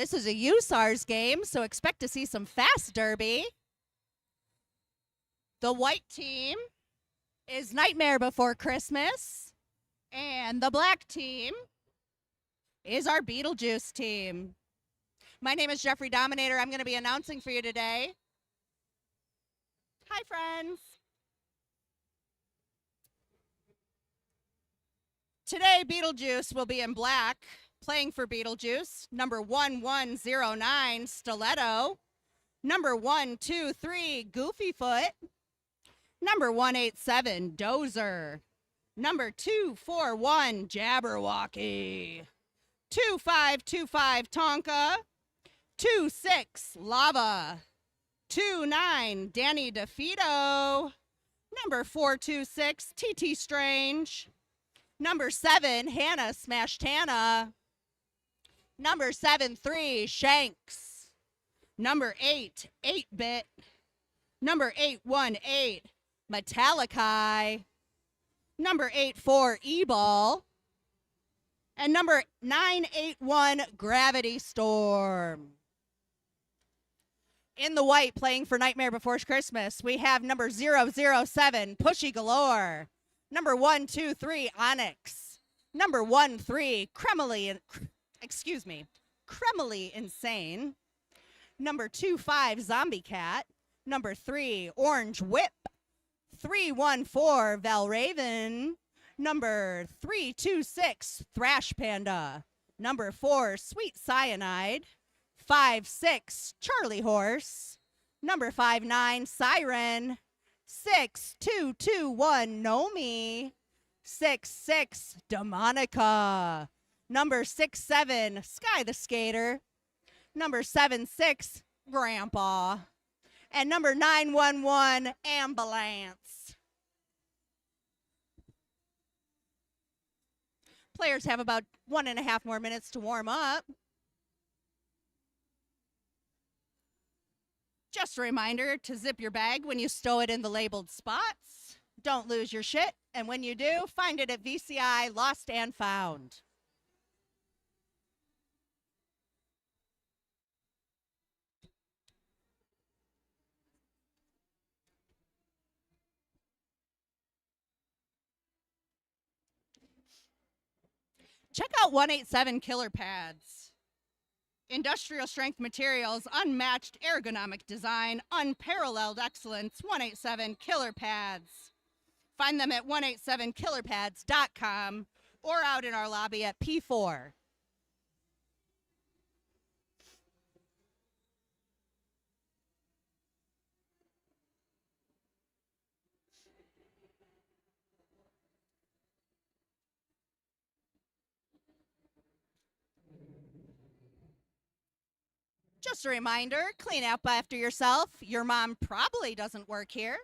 This is a USARS game, so expect to see some fast derby. The white team is Nightmare Before Christmas, and the black team is our Beetlejuice team. My name is Jeffrey Dominator. I'm going to be announcing for you today. Hi, friends. Today, Beetlejuice will be in black. Playing for Beetlejuice, number 1109, Stiletto. Number 123, Goofy Foot. Number 187, Dozer. Number 241, Jabberwocky. 2525, Tonka. 26, Lava. 29, Danny DeFito. Number 426, TT Strange. Number 7, Hannah Smashed Hannah. Number 73, Shanks. Number 8, 8-Bit. Number 818, Metallica. Number 84, E-Ball. And number 981, Gravity Storm. In the white, playing for Nightmare Before Christmas, we have number 007, Pushy Galore. Number 123, Onyx. Number 13, Cremally Insane. Number 25, Zombie Cat. Number 3, Orange Whip. 314, Valraven. Number 326, Thrash Panda. Number 4, Sweet Cyanide. 56, Charlie Horse. Number 59, Siren. 6221, Nomi. 66, Demonica. Number 67, Sky the Skater. Number 76, Grandpa. And number 911, Ambulance. Players have about 1.5 more minutes to warm up. Just a reminder to zip your bag when you stow it in the labeled spots. Don't lose your shit, and when you do, find it at VCI Lost and Found. Check out 187 Killer Pads. Industrial strength materials, unmatched ergonomic design, unparalleled excellence. 187 Killer Pads. Find them at 187killerpads.com or out in our lobby at P4. Just a reminder, clean up after yourself. Your mom probably doesn't work here.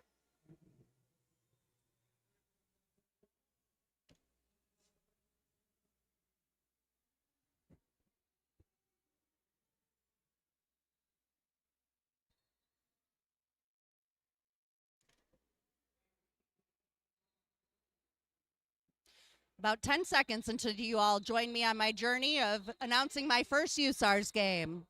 About 10 seconds until you all join me on my journey of announcing my first USARS game.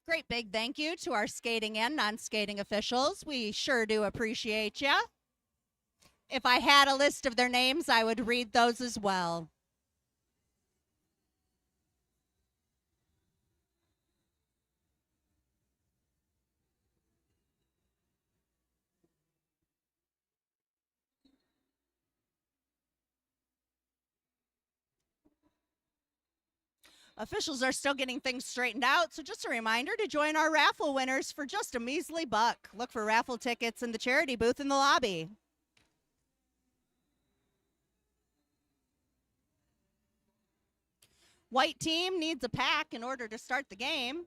Great big thank you to our skating and non-skating officials. We sure do appreciate you. If I had a list of their names, I would read those as well. Officials are still getting things straightened out, so just a reminder to join our raffle winners for just a measly buck. Look for raffle tickets in the charity booth in the lobby. White team needs a pack in order to start the game.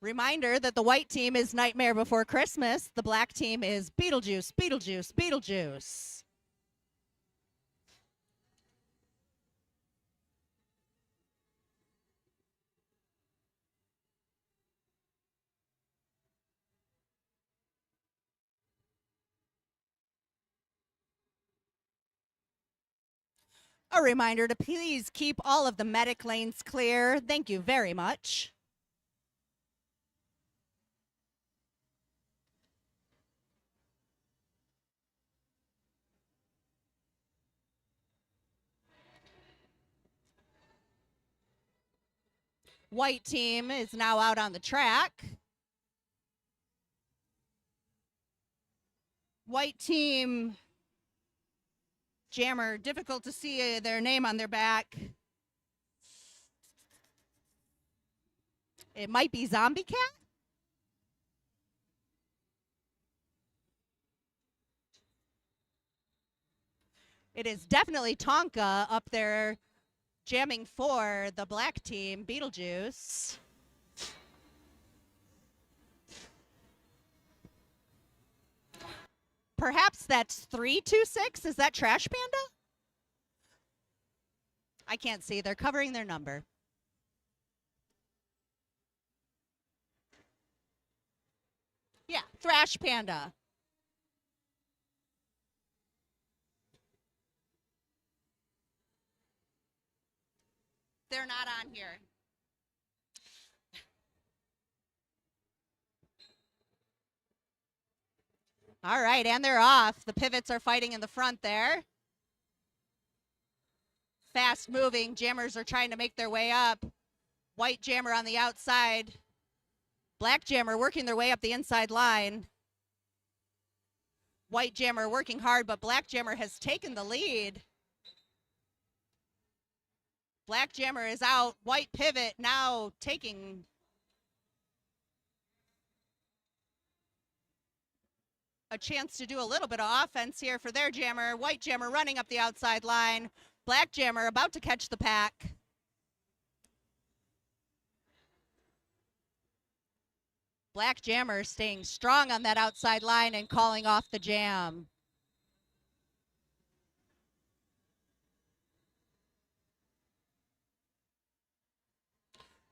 Reminder that the white team is Nightmare Before Christmas. The black team is Beetlejuice, Beetlejuice, Beetlejuice. A reminder to please keep all of the medic lanes clear. Thank you very much. White team is now out on the track. White team jammer, difficult to see their name on their back. It might be Zombie Cat. It is definitely Tonka up there jamming for the black team, Beetlejuice. Perhaps that's 326. Is that Trash Panda? I can't see. They're covering their number. Yeah, Thrash Panda. They're not on here. All right, and they're off. The pivots are fighting in the front there. Fast moving. Jammers are trying to make their way up. White jammer on the outside. Black jammer working their way up the inside line. White jammer working hard, but black jammer has taken the lead. Black jammer is out. White pivot now taking a chance to do a little bit of offense here for their jammer. White jammer running up the outside line. Black jammer about to catch the pack. Black jammer staying strong on that outside line and calling off the jam.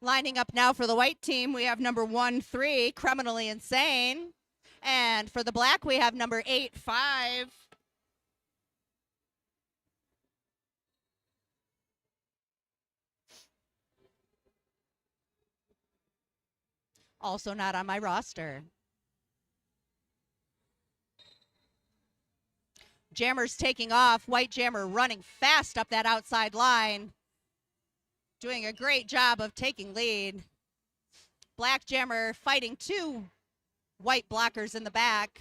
Lining up now for the white team, we have number 1-3, Criminally Insane. And for the black, we have number 8-5. Also not on my roster. Jammer's taking off. White jammer running fast up that outside line. Doing a great job of taking lead. Black jammer fighting two white blockers in the back.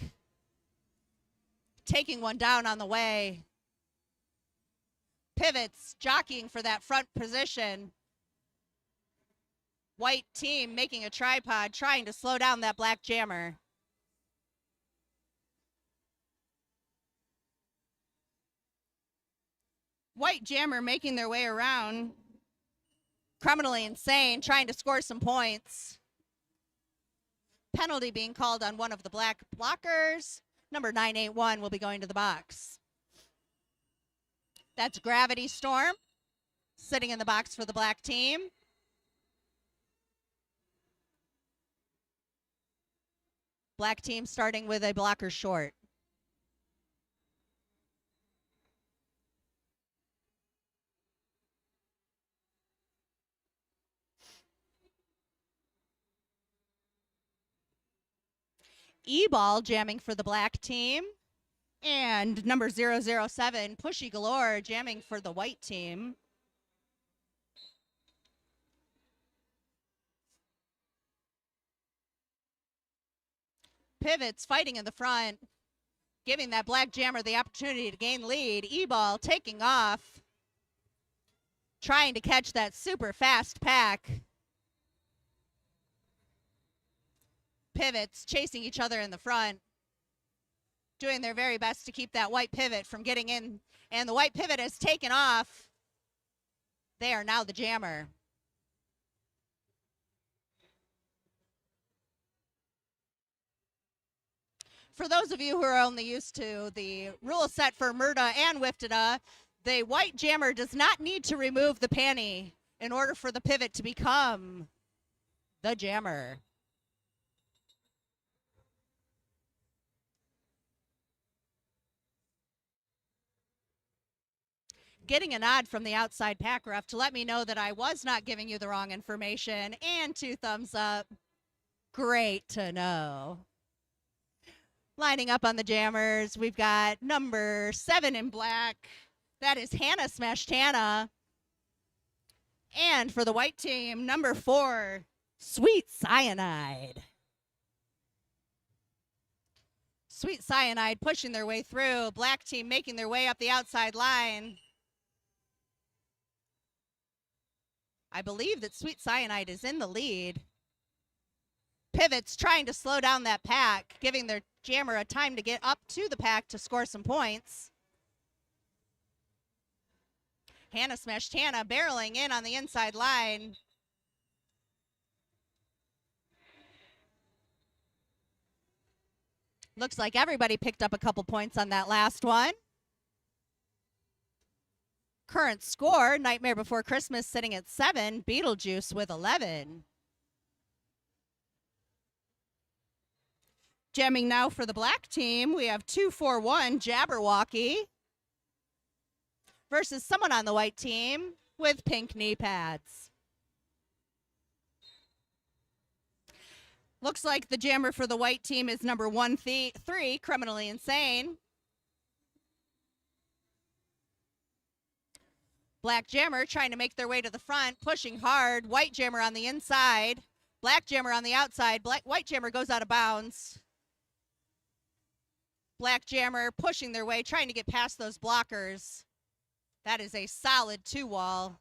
Taking one down on the way. Pivots, jockeying for that front position. White team making a tripod, trying to slow down that black jammer. White jammer making their way around. Criminally Insane, trying to score some points. Penalty being called on one of the black blockers. Number 981 will be going to the box. That's Gravity Storm sitting in the box for the black team. Black team starting with a blocker short. E-ball jamming for the black team. And number 007, Pushy Galore, jamming for the white team. Pivots fighting in the front, giving that black jammer the opportunity to gain lead. E-ball taking off, trying to catch that super fast pack. Pivots chasing each other in the front, doing their very best to keep that white pivot from getting in. And the white pivot has taken off. They are now the jammer. For those of you who are only used to the rule set for Murda and Wiftada, the white jammer does not need to remove the panty in order for the pivot to become the jammer. Getting a nod from the outside pack ref to let me know that I was not giving you the wrong information, and 2 thumbs up. Great to know. Lining up on the jammers, we've got number 7 in black. That is Hannah Smashed Hannah. And for the white team, number 4, Sweet Cyanide. Sweet Cyanide pushing their way through. Black team making their way up the outside line. I believe that Sweet Cyanide is in the lead. Pivots trying to slow down that pack, giving their jammer a time to get up to the pack to score some points. Hannah Smashed Hannah barreling in on the inside line. Looks like everybody picked up a couple points on that last one. Current score, Nightmare Before Christmas sitting at 7, Beetlejuice with 11. Jamming now for the black team, we have 241 Jabberwocky versus someone on the white team with pink knee pads. Looks like the jammer for the white team is number 1-3, Criminally Insane. Black jammer trying to make their way to the front, pushing hard. White jammer on the inside. Black jammer on the outside. White jammer goes out of bounds. Black jammer pushing their way, trying to get past those blockers. That is a solid 2-wall.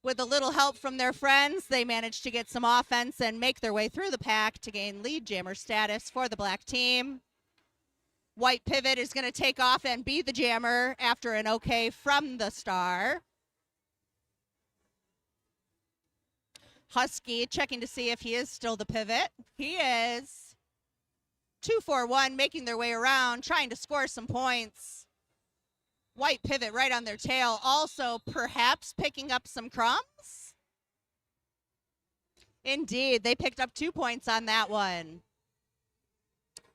With a little help from their friends, they managed to get some offense and make their way through the pack to gain lead jammer status for the black team. White pivot is going to take off and be the jammer after an okay from the star. Husky checking to see if he is still the pivot. He is. 241 making their way around, trying to score some points. White pivot right on their tail, also perhaps picking up some crumbs. Indeed, they picked up 2 points on that one.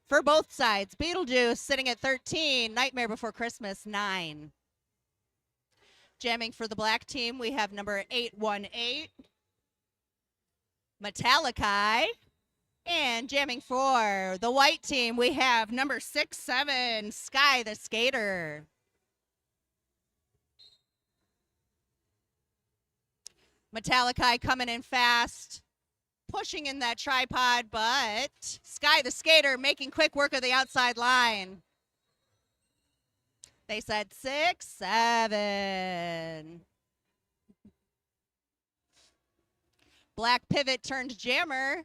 For both sides, Beetlejuice sitting at 13, Nightmare Before Christmas 9. Jamming for the black team, we have number 818, Metallica. And jamming for the white team, we have number 67, Sky the Skater. Metallica coming in fast, pushing in that tripod, but Sky the Skater making quick work of the outside line. They said 6-7. Black pivot turned jammer.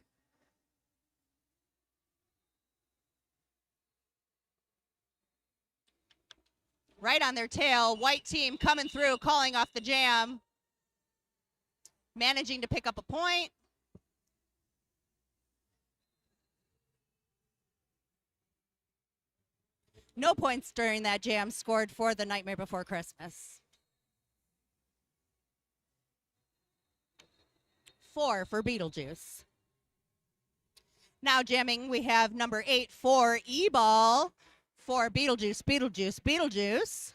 Right on their tail, white team coming through, calling off the jam. Managing to pick up a point. No points during that jam scored for the Nightmare Before Christmas. 4 for Beetlejuice. Now jamming, we have number 84, E-Ball for Beetlejuice, Beetlejuice, Beetlejuice.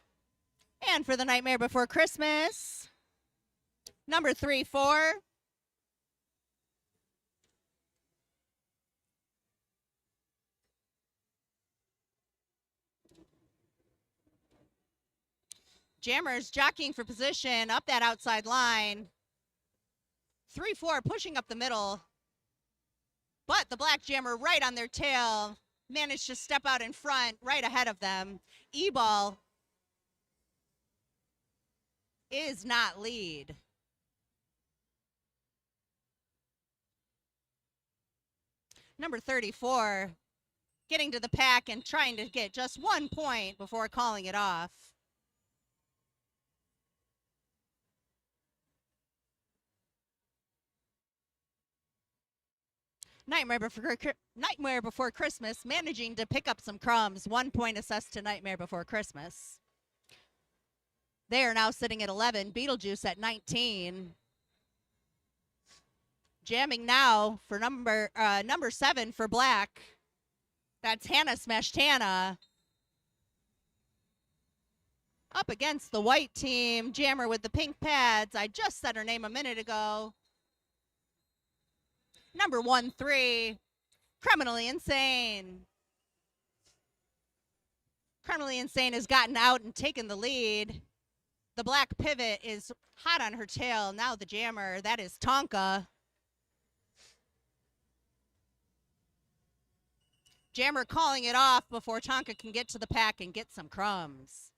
And for the Nightmare Before Christmas, number 34, jammers jockeying for position up that outside line. 3-4 pushing up the middle. But the black jammer right on their tail managed to step out in front right ahead of them. E-Ball is not lead. Number 34 getting to the pack and trying to get just 1 point before calling it off. Nightmare Before Christmas managing to pick up some crumbs. 1 point assessed to Nightmare Before Christmas. They are now sitting at 11. Beetlejuice at 19. Jamming now for number 7 for Black. That's Hannah Smashed Hannah. Up against the white team. Jammer with the pink pads. I just said her name a minute ago. Number 1-3. Criminally Insane. Criminally Insane has gotten out and taken the lead. The black pivot is hot on her tail. Now the jammer, that is Tonka. Jammer calling it off before Tonka can get to the pack and get some crumbs.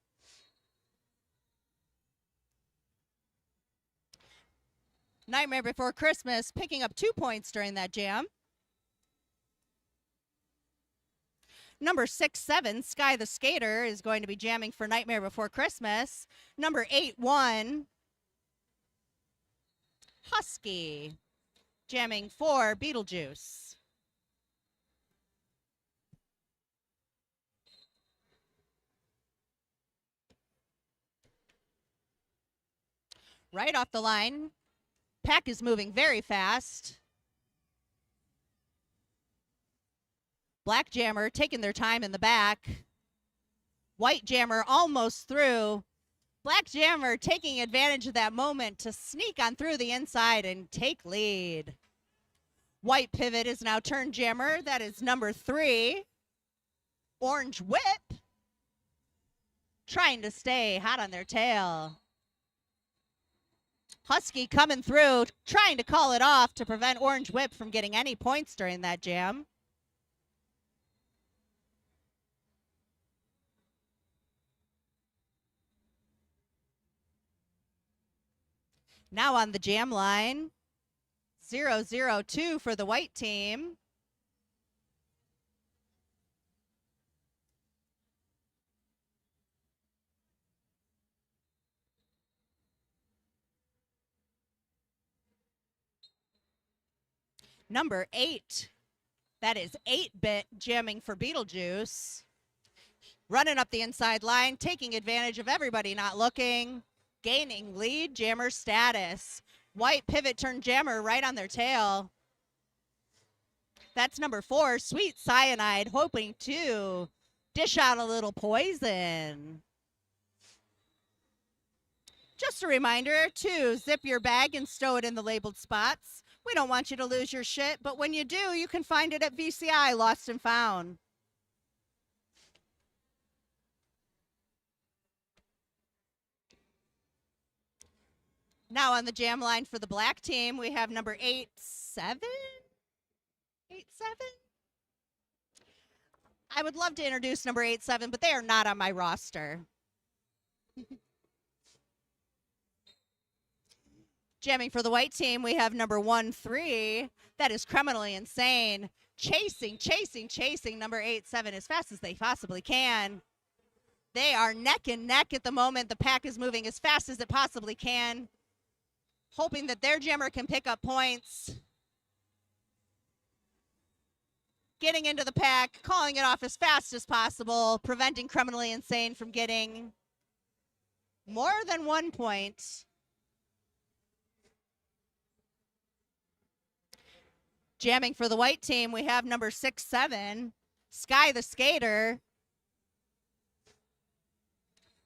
Nightmare Before Christmas picking up 2 points during that jam. Number 6-7, Sky the Skater, is going to be jamming for Nightmare Before Christmas. Number 8-1, Husky, jamming for Beetlejuice. Right off the line, pack is moving very fast. Black jammer taking their time in the back. White jammer almost through. Black jammer taking advantage of that moment to sneak on through the inside and take lead. White pivot is now turned jammer. That is number 3. Orange whip trying to stay hot on their tail. Husky coming through, trying to call it off to prevent Orange Whip from getting any points during that jam. Now on the jam line, 0-0-2 for the white team. Number 8, that is 8-bit jamming for Beetlejuice. Running up the inside line, taking advantage of everybody not looking. Gaining lead jammer status. White pivot turn jammer right on their tail. That's number 4, Sweet Cyanide, hoping to dish out a little poison. Just a reminder to zip your bag and stow it in the labeled spots. We don't want you to lose your shit, but when you do, you can find it at VCI, Lost and Found. Now on the jam line for the black team, we have number 8-7? 8-7? I would love to introduce number 8-7, but they are not on my roster. Jamming for the white team, we have number 1-3. That is Criminally Insane. Chasing number 8-7 as fast as they possibly can. They are neck and neck at the moment. The pack is moving as fast as it possibly can, hoping that their jammer can pick up points. Getting into the pack, calling it off as fast as possible, preventing Criminally Insane from getting more than 1 point. Jamming for the white team, we have number 6-7, Sky the Skater,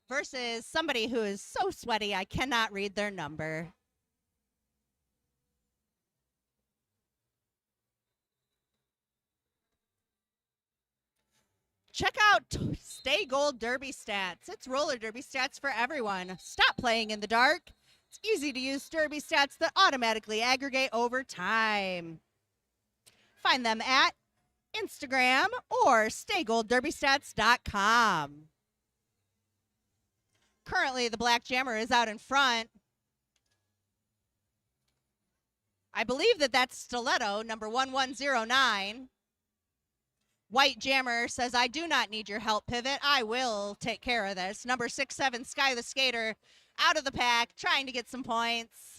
versus somebody who is so sweaty I cannot read their number. Check out Stay Gold Derby Stats. It's roller derby stats for everyone. Stop playing in the dark. It's easy to use derby stats that automatically aggregate over time. Find them at Instagram or StayGoldDerbyStats.com. Currently, the black jammer is out in front. I believe that that's Stiletto, number 1109. White jammer says, I do not need your help, pivot. I will take care of this. Number 6-7, Sky the Skater, out of the pack, trying to get some points.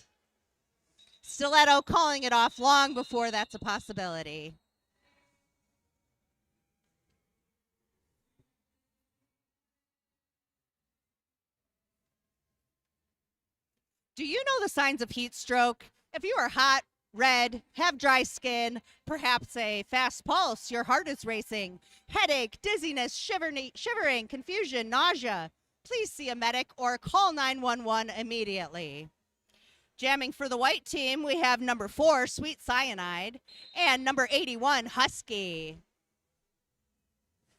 Stiletto calling it off long before that's a possibility. Do you know the signs of heat stroke? If you are hot, red, have dry skin, perhaps a fast pulse, your heart is racing, headache, dizziness, shivering, confusion, nausea, please see a medic or call 911 immediately. Jamming for the white team, we have number 4, Sweet Cyanide, and number 81, Husky.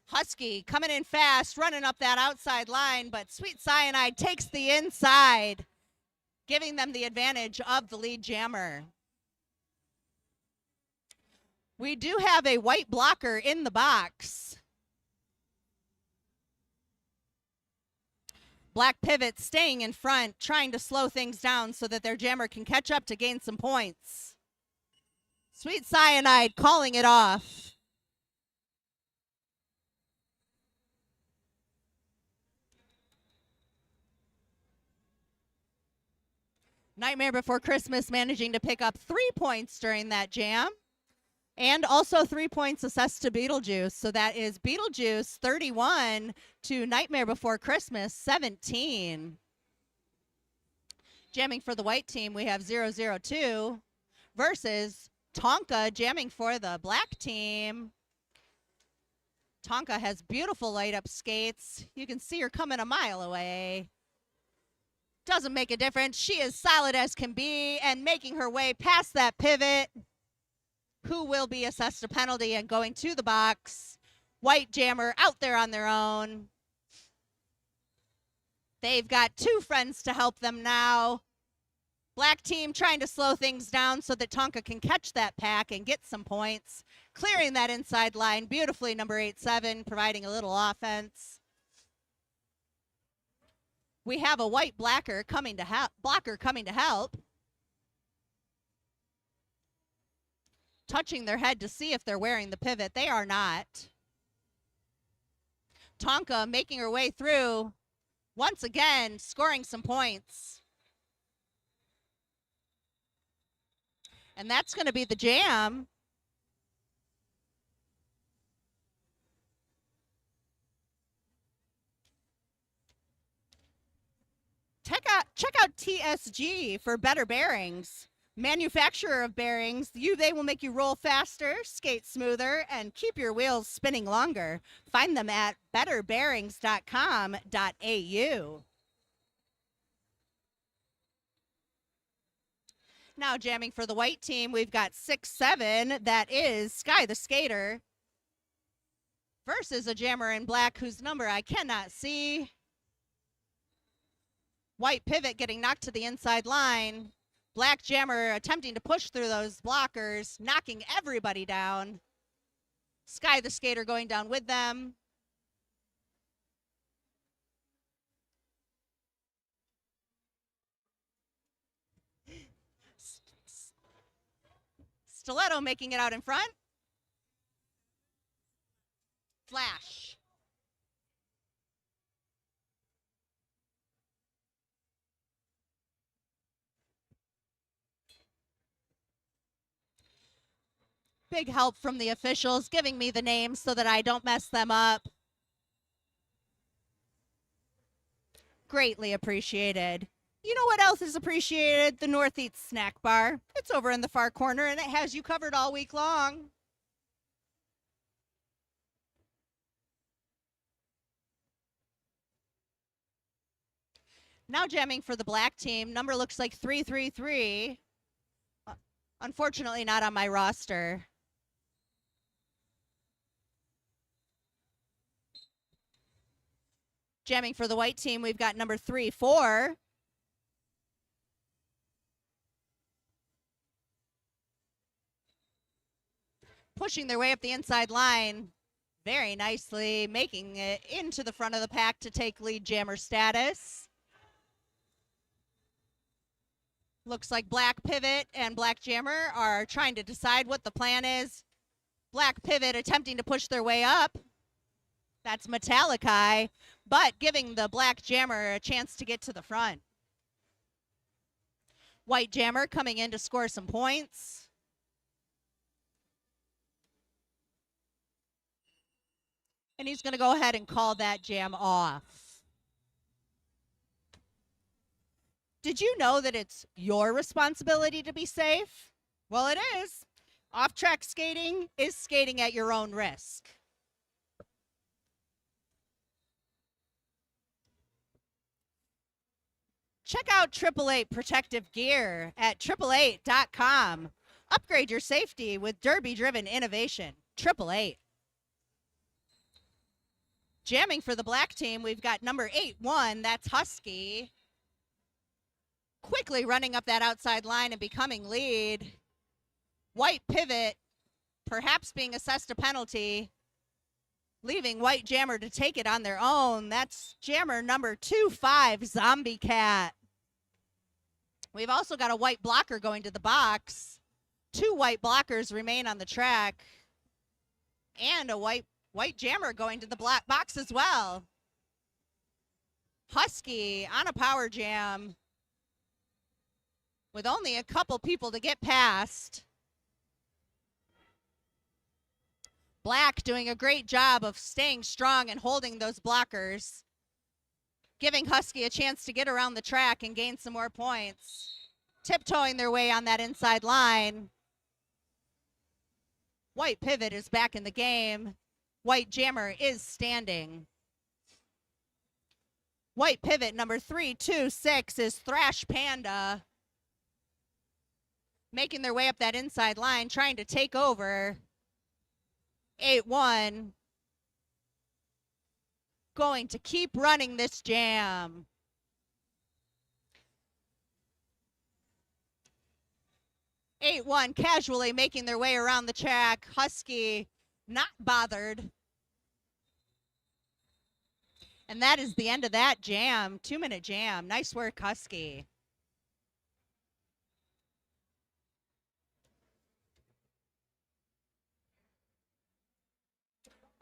Husky coming in fast, running up that outside line, but Sweet Cyanide takes the inside, giving them the advantage of the lead jammer. We do have a white blocker in the box. Black Pivot staying in front, trying to slow things down so that their jammer can catch up to gain some points. Sweet Cyanide calling it off. Nightmare Before Christmas managing to pick up 3 points during that jam. And also 3 points assessed to Beetlejuice. So that is Beetlejuice 31 to Nightmare Before Christmas 17. Jamming for the white team, we have 002 versus Tonka jamming for the black team. Tonka has beautiful light up skates. You can see her coming a mile away. Doesn't make a difference. She is solid as can be and making her way past that pivot. Who will be assessed a penalty and going to the box. White jammer out there on their own. They've got 2 friends to help them now. Black team trying to slow things down so that Tonka can catch that pack and get some points. Clearing that inside line beautifully, number 87, providing a little offense. We have a white blocker coming to help. Touching their head to see if they're wearing the pivot. They are not. Tonka making her way through. Once again, scoring some points. And that's going to be the jam. Check out TSG for better bearings. Manufacturer of bearings, they will make you roll faster, skate smoother, and keep your wheels spinning longer. Find them at betterbearings.com.au. Now jamming for the white team, we've got 6-7. That is Sky the Skater versus a jammer in black whose number I cannot see. White pivot getting knocked to the inside line. Black jammer attempting to push through those blockers, knocking everybody down. Sky the Skater going down with them. Stiletto making it out in front. Flash. Big help from the officials giving me the names so that I don't mess them up. Greatly appreciated. You know what else is appreciated? The North Eats Snack Bar. It's over in the far corner and it has you covered all week long. Now jamming for the black team. Number looks like 333. Unfortunately not on my roster. Jamming for the white team, we've got number 3-4. Pushing their way up the inside line very nicely, making it into the front of the pack to take lead jammer status. Looks like Black Pivot and Black Jammer are trying to decide what the plan is. Black Pivot attempting to push their way up. That's Metallic-Eye, but giving the Black Jammer a chance to get to the front. White Jammer coming in to score some points. And he's going to go ahead and call that jam off. Did you know that it's your responsibility to be safe? Well, it is. Off-track skating is skating at your own risk. Check out 888 protective gear at 888.com. Upgrade your safety with derby-driven innovation. 888. Jamming for the black team, we've got number 8-1, that's Husky. Quickly running up that outside line and becoming lead. White pivot, perhaps being assessed a penalty, leaving White Jammer to take it on their own. That's Jammer number 2-5, Zombie Cat. We've also got a white blocker going to the box. 2 white blockers remain on the track. And a white Jammer going to the black box as well. Husky on a power jam with only a couple people to get past. Black doing a great job of staying strong and holding those blockers, giving Husky a chance to get around the track and gain some more points. Tiptoeing their way on that inside line. White pivot is back in the game. White Jammer is standing. White pivot number 326 is Thrash Panda. Making their way up that inside line, trying to take over. 8-1. Going to keep running this jam. 8-1 casually making their way around the track. Husky not bothered. And that is the end of that jam. 2-minute jam. Nice work, Husky.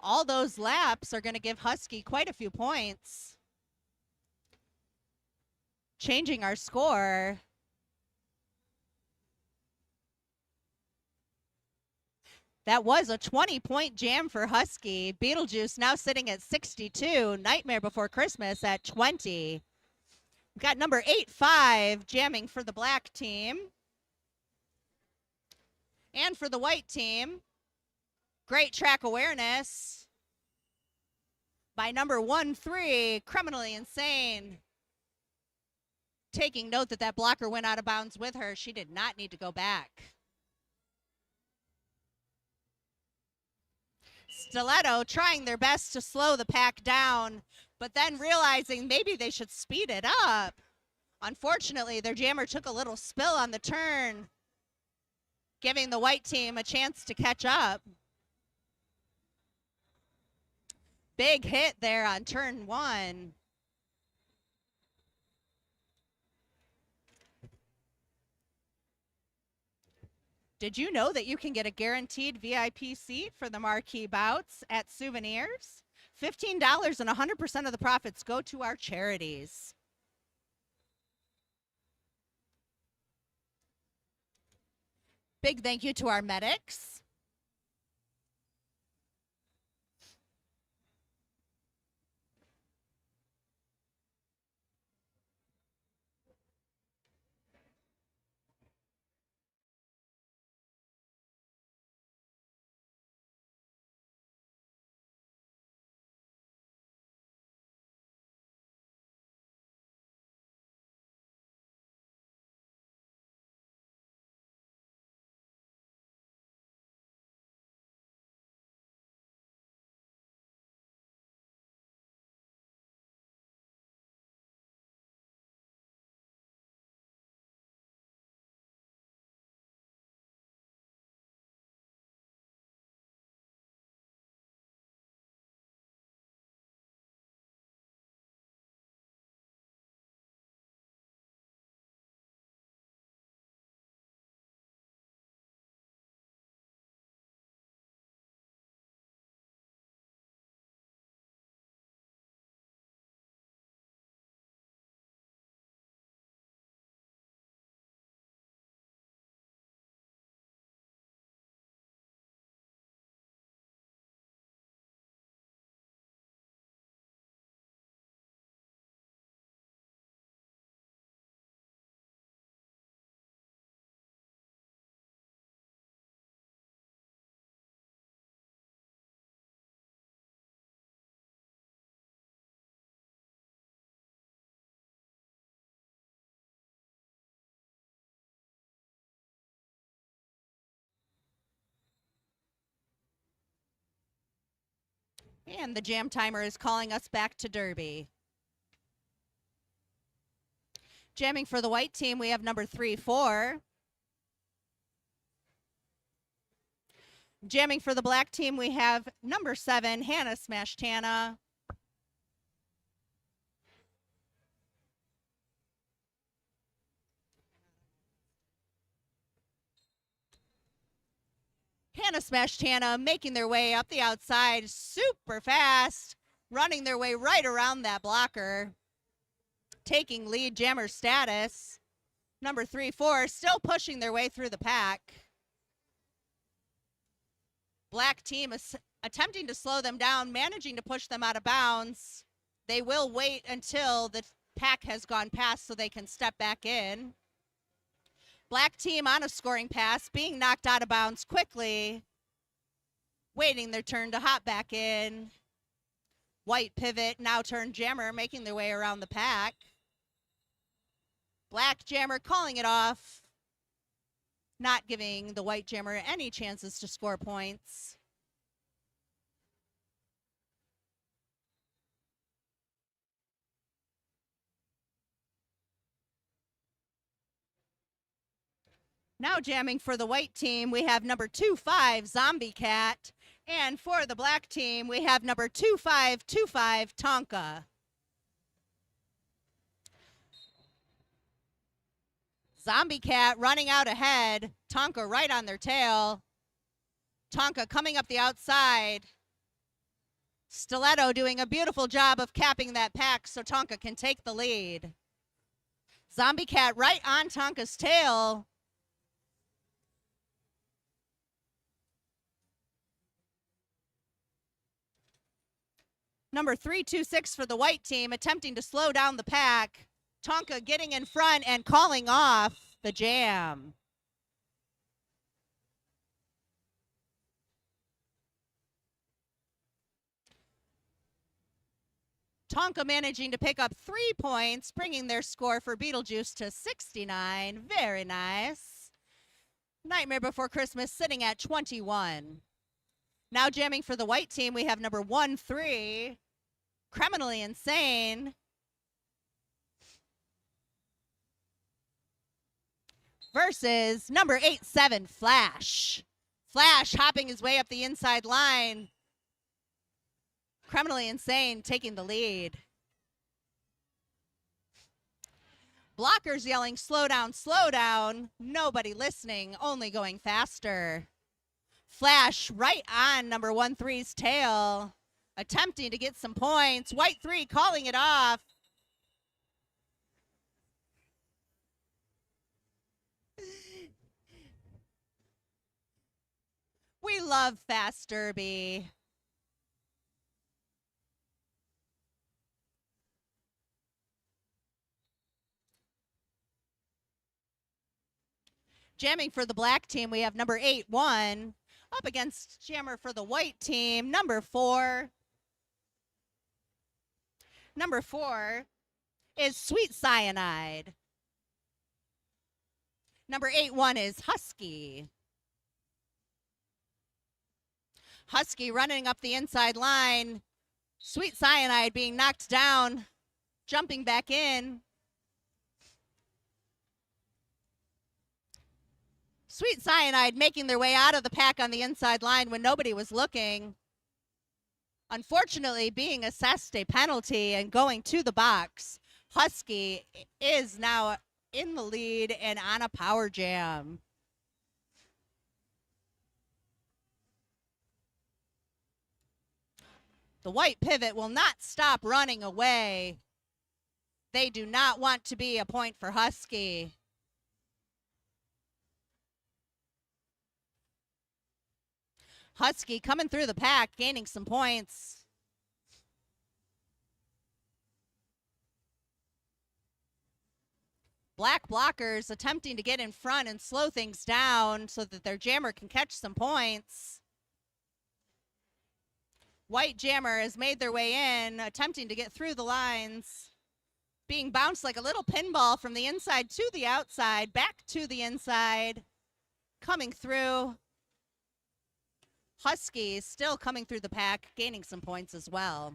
All those laps are going to give Husky quite a few points. Changing our score. That was a 20-point jam for Husky. Beetlejuice now sitting at 62. Nightmare Before Christmas at 20. We've got number 8-5 jamming for the black team. And for the white team, great track awareness by number 1-3, Criminally Insane. Taking note that that blocker went out of bounds with her. She did not need to go back. Stiletto trying their best to slow the pack down, but then realizing maybe they should speed it up. Unfortunately, their jammer took a little spill on the turn, giving the white team a chance to catch up. Big hit there on turn 1. Did you know that you can get a guaranteed VIP seat for the marquee bouts at Souvenirs? $15 and 100% of the profits go to our charities. Big thank you to our medics. And the jam timer is calling us back to Derby. Jamming for the white team, we have number 3-4. Jamming for the black team, we have number 7, Hannah Smash Tana. Hannah Smash Tana making their way up the outside super fast, running their way right around that blocker, taking lead jammer status. Number 3-4 still pushing their way through the pack. Black team is attempting to slow them down, managing to push them out of bounds. They will wait until the pack has gone past so they can step back in. Black team on a scoring pass, being knocked out of bounds quickly, waiting their turn to hop back in. White pivot, now turn jammer, making their way around the pack. Black jammer calling it off, not giving the white jammer any chances to score points. Now jamming for the white team, we have number 2-5, Zombie Cat. And for the black team, we have number 2525, Tonka. Zombie Cat running out ahead, Tonka right on their tail. Tonka coming up the outside. Stiletto doing a beautiful job of capping that pack so Tonka can take the lead. Zombie Cat right on Tonka's tail. Number 326 for the white team, attempting to slow down the pack. Tonka getting in front and calling off the jam. Tonka managing to pick up 3 points, bringing their score for Beetlejuice to 69. Very nice. Nightmare Before Christmas sitting at 21. Now jamming for the white team, we have number 1-3, Criminally Insane. Versus number 8-7, Flash. Flash hopping his way up the inside line. Criminally Insane taking the lead. Blockers yelling, slow down, slow down. Nobody listening, only going faster. Flash right on number 1-3's tail, attempting to get some points. White 3 calling it off. We love Fast Derby. Jamming for the black team, we have number 8-1. Up against jammer for the white team, number 4. Number 4 is Sweet Cyanide. Number 8-1 is Husky. Husky running up the inside line. Sweet Cyanide being knocked down, jumping back in. Sweet Cyanide making their way out of the pack on the inside line when nobody was looking. Unfortunately, being assessed a penalty and going to the box. Husky is now in the lead and on a power jam. The white pivot will not stop running away. They do not want to be a point for Husky. Husky coming through the pack, gaining some points. Black blockers attempting to get in front and slow things down so that their jammer can catch some points. White jammer has made their way in, attempting to get through the lines. Being bounced like a little pinball from the inside to the outside, back to the inside. Coming through. Husky still coming through the pack, gaining some points as well.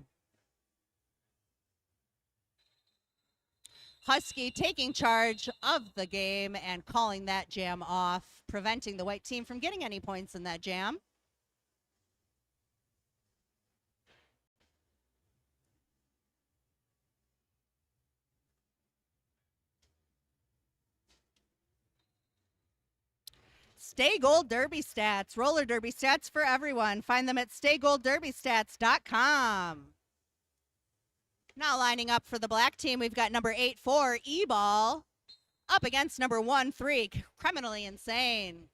Husky taking charge of the game and calling that jam off, preventing the white team from getting any points in that jam. Stay Gold Derby stats, roller derby stats for everyone. Find them at staygoldderbystats.com. Now lining up for the black team, we've got number 8-4, E-Ball, up against number 1-3, Criminally Insane.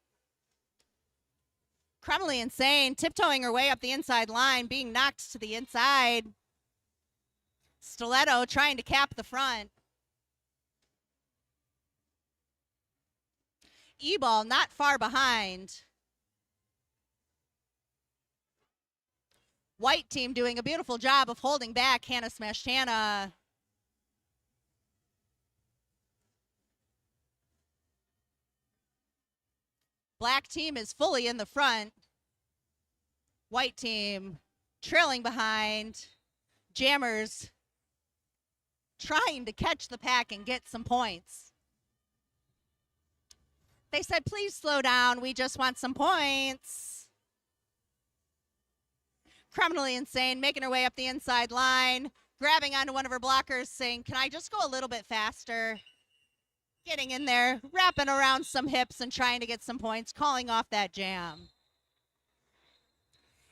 Criminally Insane tiptoeing her way up the inside line, being knocked to the inside. Stiletto trying to cap the front. E-Ball not far behind. White team doing a beautiful job of holding back Hannah Smashed Hannah. Black team is fully in the front. White team trailing behind. Jammers trying to catch the pack and get some points. They said, please slow down. We just want some points. Criminally Insane making her way up the inside line, grabbing onto one of her blockers, saying, can I just go a little bit faster? Getting in there, wrapping around some hips and trying to get some points, calling off that jam.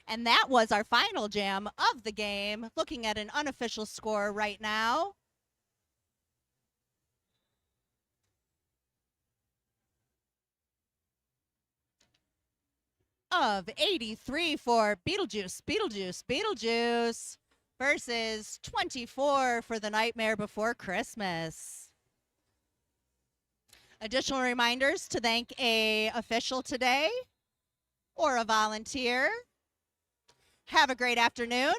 And that was our final jam of the game. Looking at an unofficial score right now of 83 for Beetlejuice versus 24 for the Nightmare Before Christmas. Additional reminders to thank a official today or a volunteer. Have a great afternoon.